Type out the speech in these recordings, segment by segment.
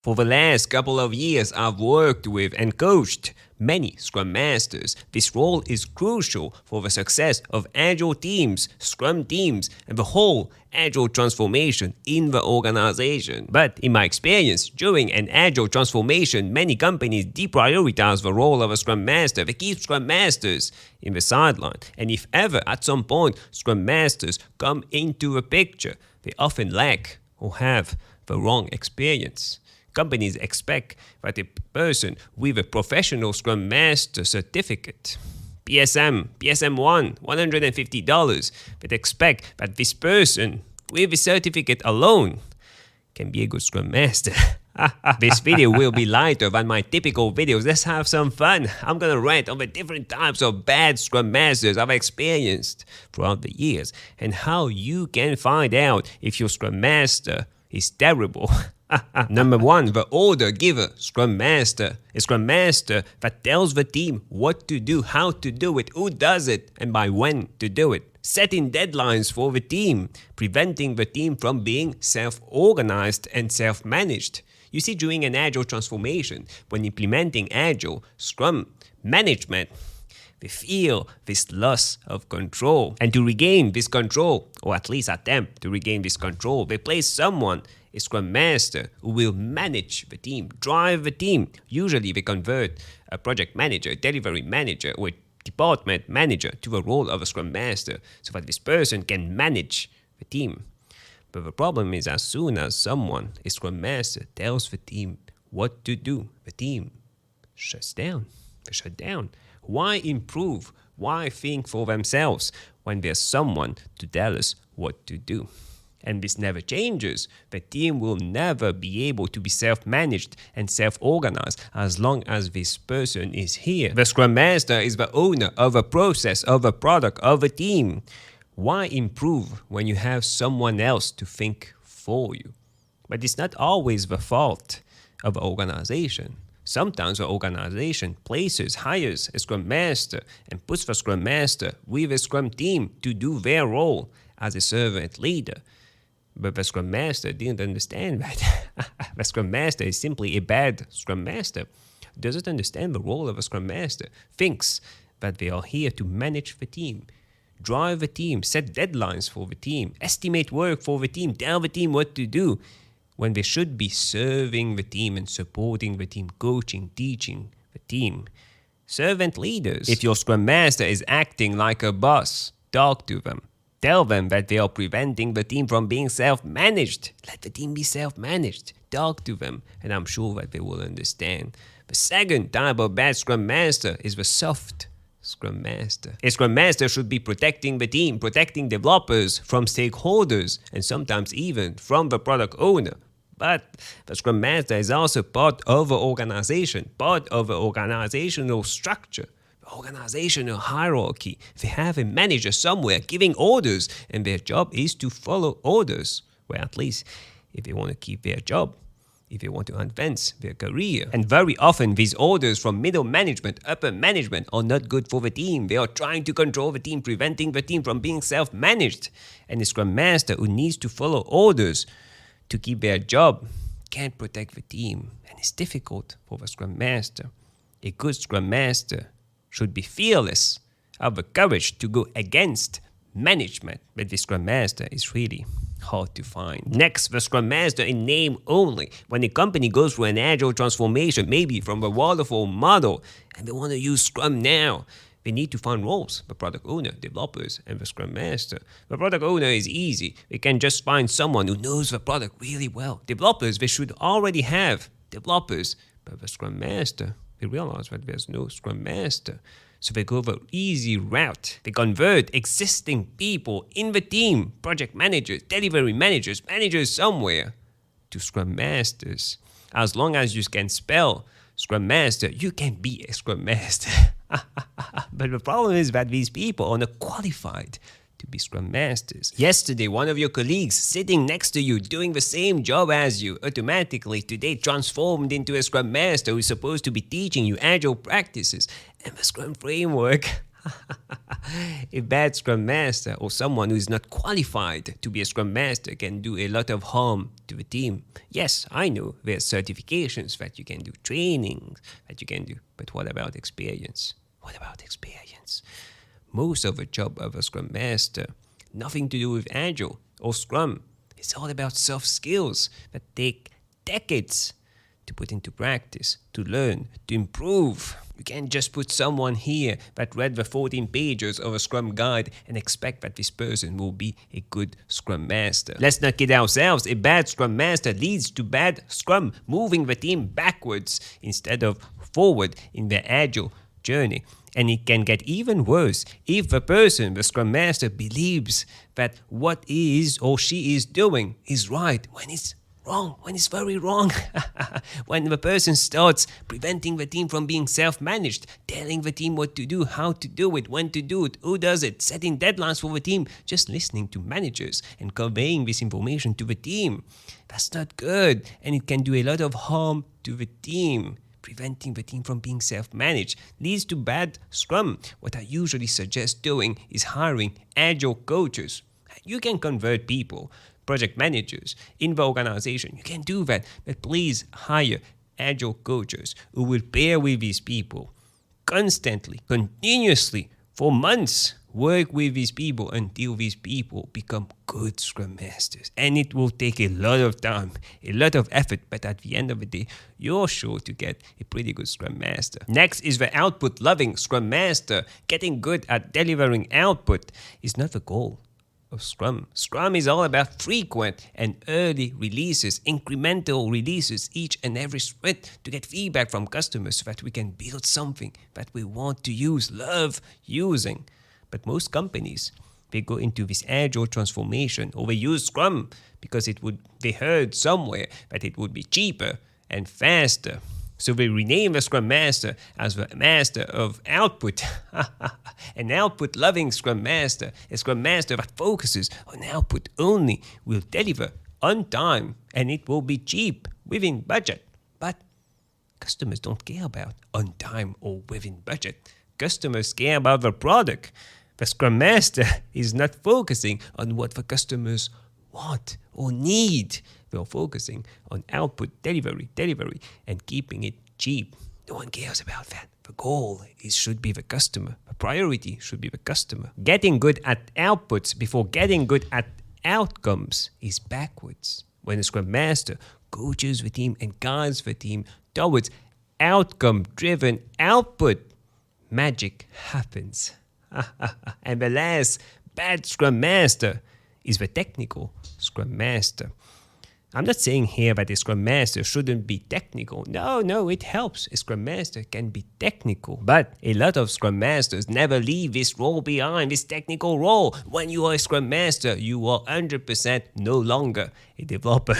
For the last couple of years, I've worked with and coached many Scrum Masters. This role is crucial for the success of Agile teams, Scrum teams, and the whole Agile transformation in the organization. But in my experience, during an Agile transformation, many companies deprioritize the role of a Scrum Master. They keep Scrum Masters in the sideline. And if ever at some point Scrum Masters come into the picture, they often lack or have the wrong experience. Companies expect that a person with a professional Scrum Master certificate, PSM1, $150, they expect that this person with a certificate alone can be a good Scrum Master. This video will be lighter than my typical videos. Let's have some fun. I'm gonna rant on the different types of bad Scrum Masters I've experienced throughout the years and how you can find out if your Scrum Master is terrible. Number 1, the order giver, Scrum Master. A Scrum Master that tells the team what to do, how to do it, who does it, and by when to do it. Setting deadlines for the team, preventing the team from being self-organized and self-managed. You see, during an Agile transformation, when implementing Agile, Scrum management, they feel this loss of control. And to regain this control, or at least attempt to regain this control, they place someone, a Scrum Master, who will manage the team, drive the team. Usually they convert a project manager, a delivery manager, or a department manager to the role of a Scrum Master so that this person can manage the team. But the problem is, as soon as someone, a Scrum Master, tells the team what to do, the team shuts down. They shut down. Why improve? Why think for themselves when there's someone to tell us what to do? And this never changes. The team will never be able to be self-managed and self-organized as long as this person is here. The Scrum Master is the owner of a process, of a product, of a team. Why improve when you have someone else to think for you? But it's not always the fault of the organization. Sometimes the organization hires a Scrum Master and puts the Scrum Master with a Scrum team to do their role as a servant leader. But the Scrum Master didn't understand that. The Scrum Master is simply a bad Scrum Master. Doesn't understand the role of a Scrum Master. Thinks that they are here to manage the team, drive the team, set deadlines for the team, estimate work for the team, tell the team what to do, when they should be serving the team and supporting the team, coaching, teaching the team. Servant leaders. If your Scrum Master is acting like a boss, talk to them. Tell them that they are preventing the team from being self-managed. Let the team be self-managed. Talk to them, and I'm sure that they will understand. The second type of bad Scrum Master is the soft Scrum Master. A Scrum Master should be protecting the team, protecting developers from stakeholders, and sometimes even from the product owner. But the Scrum Master is also part of the organization, part of the organizational structure, the organizational hierarchy. They have a manager somewhere giving orders, and their job is to follow orders. Well, at least if they want to keep their job, if they want to advance their career. And very often these orders from middle management, upper management are not good for the team. They are trying to control the team, preventing the team from being self-managed. And the Scrum Master who needs to follow orders to keep their job can't protect the team. And it's difficult for the Scrum Master. A good Scrum Master should be fearless, have the courage to go against management. But the Scrum Master is really hard to find. Next, the Scrum Master in name only. When a company goes through an Agile transformation, maybe from a waterfall model, and they want to use Scrum now, they need to find roles: the product owner, developers, and the Scrum Master. The product owner is easy. They can just find someone who knows the product really well. Developers, they should already have developers. But the Scrum Master, they realize that there's no Scrum Master. So they go the easy route. They convert existing people in the team, project managers, delivery managers, managers somewhere, to Scrum Masters. As long as you can spell Scrum Master, you can be a Scrum Master. But the problem is that these people are not qualified to be Scrum Masters. Yesterday, one of your colleagues sitting next to you doing the same job as you automatically today transformed into a Scrum Master who's supposed to be teaching you Agile practices and the Scrum framework. A bad Scrum Master or someone who is not qualified to be a Scrum Master can do a lot of harm to the team. Yes, I know there's certifications that you can do, trainings that you can do, but what about experience? What about experience? Most of the job of a Scrum Master, nothing to do with Agile or Scrum. It's all about soft skills that take decades to put into practice, to learn, to improve. You can't just put someone here that read the 14 pages of a Scrum guide and expect that this person will be a good Scrum Master. Let's not kid ourselves. A bad Scrum Master leads to bad Scrum, moving the team backwards instead of forward in their Agile journey. And it can get even worse if the person, the Scrum Master, believes that what he is or she is doing is right when it's wrong, when it's very wrong. When the person starts preventing the team from being self-managed, telling the team what to do, how to do it, when to do it, who does it, setting deadlines for the team, just listening to managers and conveying this information to the team. That's not good, and it can do a lot of harm to the team. Preventing the team from being self-managed leads to bad Scrum. What I usually suggest doing is hiring Agile coaches. You can convert people, project managers in the organization. You can do that, but please hire Agile coaches who will pair with these people constantly, continuously, for months. Work with these people until these people become good Scrum Masters. And it will take a lot of time, a lot of effort, but at the end of the day, you're sure to get a pretty good Scrum Master. Next is the output-loving Scrum Master. Getting good at delivering output is not the goal of Scrum. Scrum is all about frequent and early releases, incremental releases each and every sprint to get feedback from customers so that we can build something that we want to use, love using. But most companies, they go into this Agile transformation, or they use Scrum because they heard somewhere that it would be cheaper and faster. So they rename the Scrum Master as the Master of Output. An output-loving Scrum Master, a Scrum Master that focuses on output only, will deliver on time, and it will be cheap, within budget. But customers don't care about on time or within budget. Customers care about the product. The Scrum Master is not focusing on what the customers want or need. They're focusing on output, delivery, and keeping it cheap. No one cares about that. The goal should be the customer. The priority should be the customer. Getting good at outputs before getting good at outcomes is backwards. When the Scrum Master coaches the team and guides the team towards outcome-driven output, magic happens. And the last bad Scrum Master is the technical Scrum Master. I'm not saying here that a Scrum Master shouldn't be technical. No, it helps. A Scrum Master can be technical. But a lot of Scrum Masters never leave this role behind, this technical role. When you are a Scrum Master, you are 100% no longer a developer.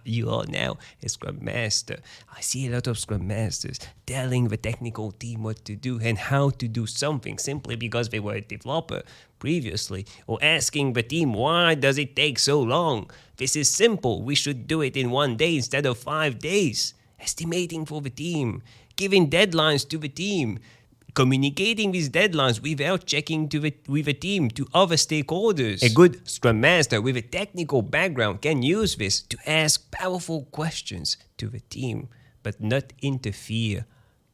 You are now a Scrum Master. I see a lot of Scrum Masters telling the technical team what to do and how to do something simply because they were a developer previously, or asking the team, why does it take so long? This is simple. We should do it in 1 day instead of 5 days. Estimating for the team, giving deadlines to the team, communicating these deadlines without checking with the team, to other stakeholders. A good Scrum Master with a technical background can use this to ask powerful questions to the team, but not interfere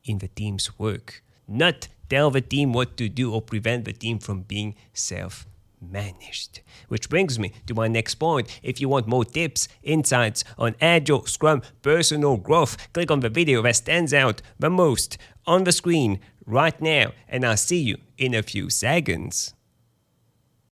in the team's work. Not tell the team what to do or prevent the team from being self-managed. Which brings me to my next point. If you want more tips, insights on Agile, Scrum, personal growth, click on the video that stands out the most on the screen right now, and I'll see you in a few seconds.